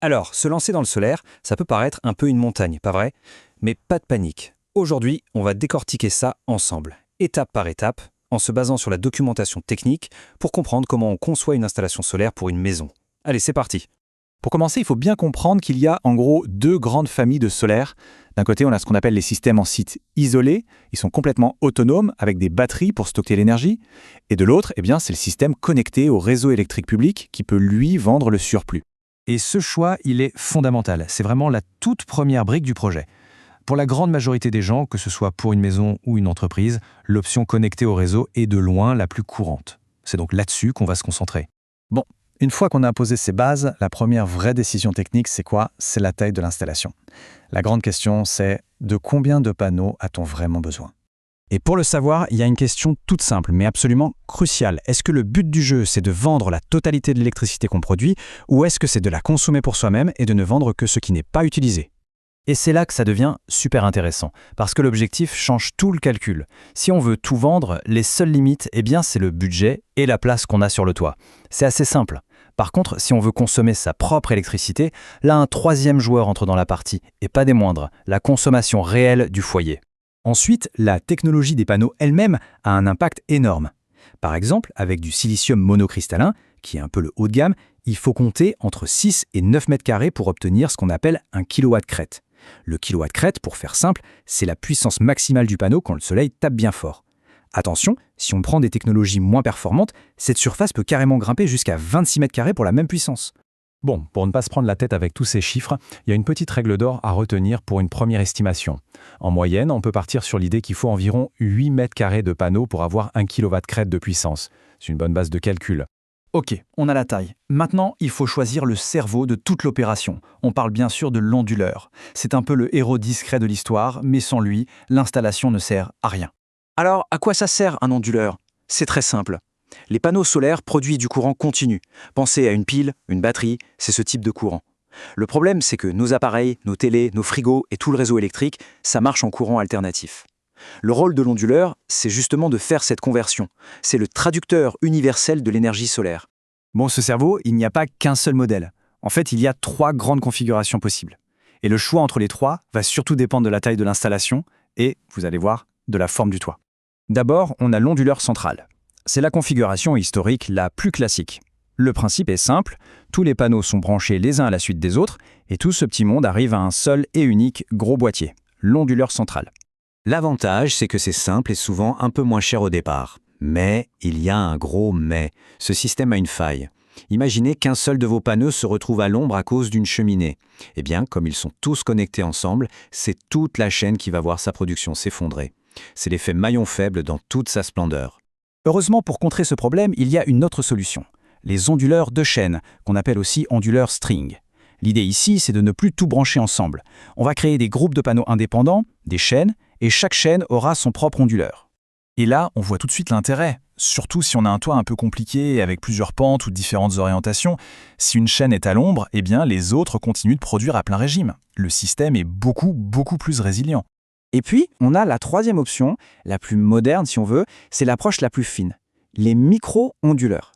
Alors, se lancer dans le solaire, ça peut paraître un peu une montagne, pas vrai? Mais pas de panique. Aujourd'hui, on va décortiquer ça ensemble, étape par étape, en se basant sur la documentation technique pour comprendre comment on conçoit une installation solaire pour une maison. Allez, c'est parti. Pour commencer, il faut bien comprendre qu'il y a en gros deux grandes familles de solaires. D'un côté, on a ce qu'on appelle les systèmes en site isolé. Ils sont complètement autonomes avec des batteries pour stocker l'énergie. Et de l'autre, c'est le système connecté au réseau électrique public qui peut lui vendre le surplus. Et ce choix, il est fondamental. C'est vraiment la toute première brique du projet. Pour la grande majorité des gens, que ce soit pour une maison ou une entreprise, l'option connectée au réseau est de loin la plus courante. C'est donc là-dessus qu'on va se concentrer. Bon, une fois qu'on a posé ces bases, la première vraie décision technique, c'est quoi? C'est la taille de l'installation. La grande question, c'est de combien de panneaux a-t-on vraiment besoin? Et pour le savoir, il y a une question toute simple, mais absolument cruciale. Est-ce que le but du jeu, c'est de vendre la totalité de l'électricité qu'on produit, ou est-ce que c'est de la consommer pour soi-même et de ne vendre que ce qui n'est pas utilisé? Et c'est là que ça devient super intéressant, parce que l'objectif change tout le calcul. Si on veut tout vendre, les seules limites, c'est le budget et la place qu'on a sur le toit. C'est assez simple. Par contre, si on veut consommer sa propre électricité, là un troisième joueur entre dans la partie, et pas des moindres, la consommation réelle du foyer. Ensuite, la technologie des panneaux elle-même a un impact énorme. Par exemple, avec du silicium monocristallin, qui est un peu le haut de gamme, il faut compter entre 6 et 9 mètres carrés pour obtenir ce qu'on appelle un kilowatt crête. Le kilowatt crête, pour faire simple, c'est la puissance maximale du panneau quand le soleil tape bien fort. Attention, si on prend des technologies moins performantes, cette surface peut carrément grimper jusqu'à 26 mètres carrés pour la même puissance. Bon, pour ne pas se prendre la tête avec tous ces chiffres, il y a une petite règle d'or à retenir pour une première estimation. En moyenne, on peut partir sur l'idée qu'il faut environ 8 mètres carrés de panneaux pour avoir 1 kW crête de puissance. C'est une bonne base de calcul. Ok, on a la taille. Maintenant, il faut choisir le cerveau de toute l'opération. On parle bien sûr de l'onduleur. C'est un peu le héros discret de l'histoire, mais sans lui, l'installation ne sert à rien. Alors, à quoi ça sert un onduleur? C'est très simple. Les panneaux solaires produisent du courant continu. Pensez à une pile, une batterie, c'est ce type de courant. Le problème, c'est que nos appareils, nos télés, nos frigos et tout le réseau électrique, ça marche en courant alternatif. Le rôle de l'onduleur, c'est justement de faire cette conversion. C'est le traducteur universel de l'énergie solaire. Bon, ce cerveau, il n'y a pas qu'un seul modèle. En fait, il y a 3 grandes configurations possibles. Et le choix entre les 3 va surtout dépendre de la taille de l'installation et, vous allez voir, de la forme du toit. D'abord, on a l'onduleur central. C'est la configuration historique la plus classique. Le principe est simple, tous les panneaux sont branchés les uns à la suite des autres, et tout ce petit monde arrive à un seul et unique gros boîtier, l'onduleur central. L'avantage, c'est que c'est simple et souvent un peu moins cher au départ. Mais il y a un gros mais. Ce système a une faille. Imaginez qu'un seul de vos panneaux se retrouve à l'ombre à cause d'une cheminée. Eh bien, comme ils sont tous connectés ensemble, c'est toute la chaîne qui va voir sa production s'effondrer. C'est l'effet maillon faible dans toute sa splendeur. Heureusement, pour contrer ce problème, il y a une autre solution. Les onduleurs de chaîne, qu'on appelle aussi onduleurs string. L'idée ici, c'est de ne plus tout brancher ensemble. On va créer des groupes de panneaux indépendants, des chaînes, et chaque chaîne aura son propre onduleur. Et là, on voit tout de suite l'intérêt. Surtout si on a un toit un peu compliqué, avec plusieurs pentes ou différentes orientations. Si une chaîne est à l'ombre, les autres continuent de produire à plein régime. Le système est beaucoup plus résilient. Et puis, on a la troisième option, la plus moderne si on veut, c'est l'approche la plus fine, les micro-onduleurs.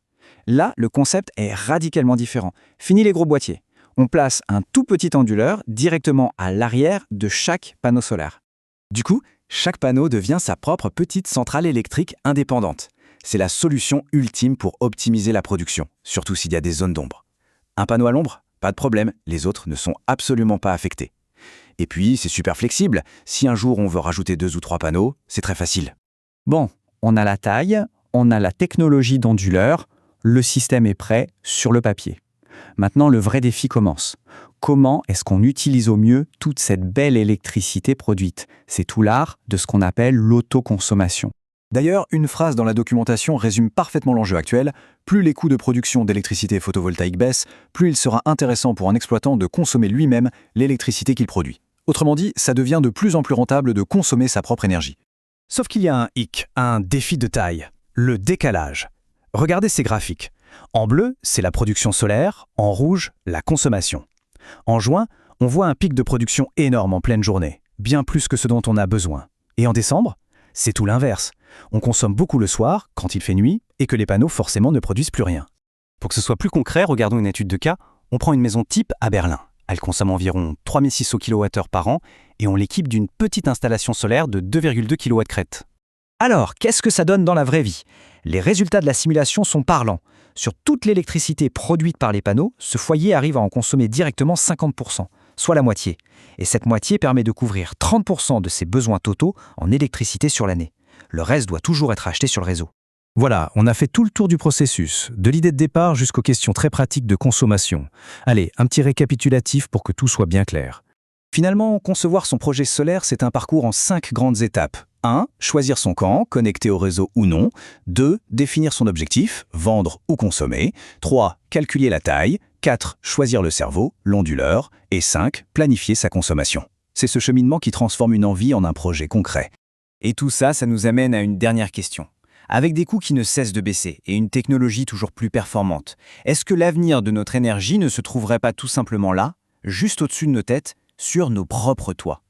Là, le concept est radicalement différent. Fini les gros boîtiers. On place un tout petit onduleur directement à l'arrière de chaque panneau solaire. Du coup, chaque panneau devient sa propre petite centrale électrique indépendante. C'est la solution ultime pour optimiser la production, surtout s'il y a des zones d'ombre. Un panneau à l'ombre? Pas de problème, les autres ne sont absolument pas affectés. Et puis, c'est super flexible. Si un jour on veut rajouter 2 ou 3 panneaux, c'est très facile. Bon, on a la taille, on a la technologie d'onduleur, le système est prêt sur le papier. Maintenant, le vrai défi commence. Comment est-ce qu'on utilise au mieux toute cette belle électricité produite? C'est tout l'art de ce qu'on appelle l'autoconsommation. D'ailleurs, une phrase dans la documentation résume parfaitement l'enjeu actuel. Plus les coûts de production d'électricité photovoltaïque baissent, plus il sera intéressant pour un exploitant de consommer lui-même l'électricité qu'il produit. Autrement dit, ça devient de plus en plus rentable de consommer sa propre énergie. Sauf qu'il y a un hic, un défi de taille, le décalage. Regardez ces graphiques. En bleu, c'est la production solaire, en rouge, la consommation. En juin, on voit un pic de production énorme en pleine journée, bien plus que ce dont on a besoin. Et en décembre, c'est tout l'inverse. On consomme beaucoup le soir, quand il fait nuit, et que les panneaux forcément ne produisent plus rien. Pour que ce soit plus concret, regardons une étude de cas. On prend une maison type à Berlin. Elle consomme environ 3600 kWh par an et on l'équipe d'une petite installation solaire de 2,2 kW crête. Alors, qu'est-ce que ça donne dans la vraie vie? Les résultats de la simulation sont parlants. Sur toute l'électricité produite par les panneaux, ce foyer arrive à en consommer directement 50%, soit la moitié. Et cette moitié permet de couvrir 30% de ses besoins totaux en électricité sur l'année. Le reste doit toujours être acheté sur le réseau. Voilà, on a fait tout le tour du processus, de l'idée de départ jusqu'aux questions très pratiques de consommation. Allez, un petit récapitulatif pour que tout soit bien clair. Finalement, concevoir son projet solaire, c'est un parcours en 5 grandes étapes. 1. Choisir son camp, connecté au réseau ou non. 2. Définir son objectif, vendre ou consommer. 3. Calculer la taille. 4. Choisir le cerveau, l'onduleur. Et 5. Planifier sa consommation. C'est ce cheminement qui transforme une envie en un projet concret. Et tout ça, ça nous amène à une dernière question. Avec des coûts qui ne cessent de baisser et une technologie toujours plus performante, est-ce que l'avenir de notre énergie ne se trouverait pas tout simplement là, juste au-dessus de nos têtes, sur nos propres toits?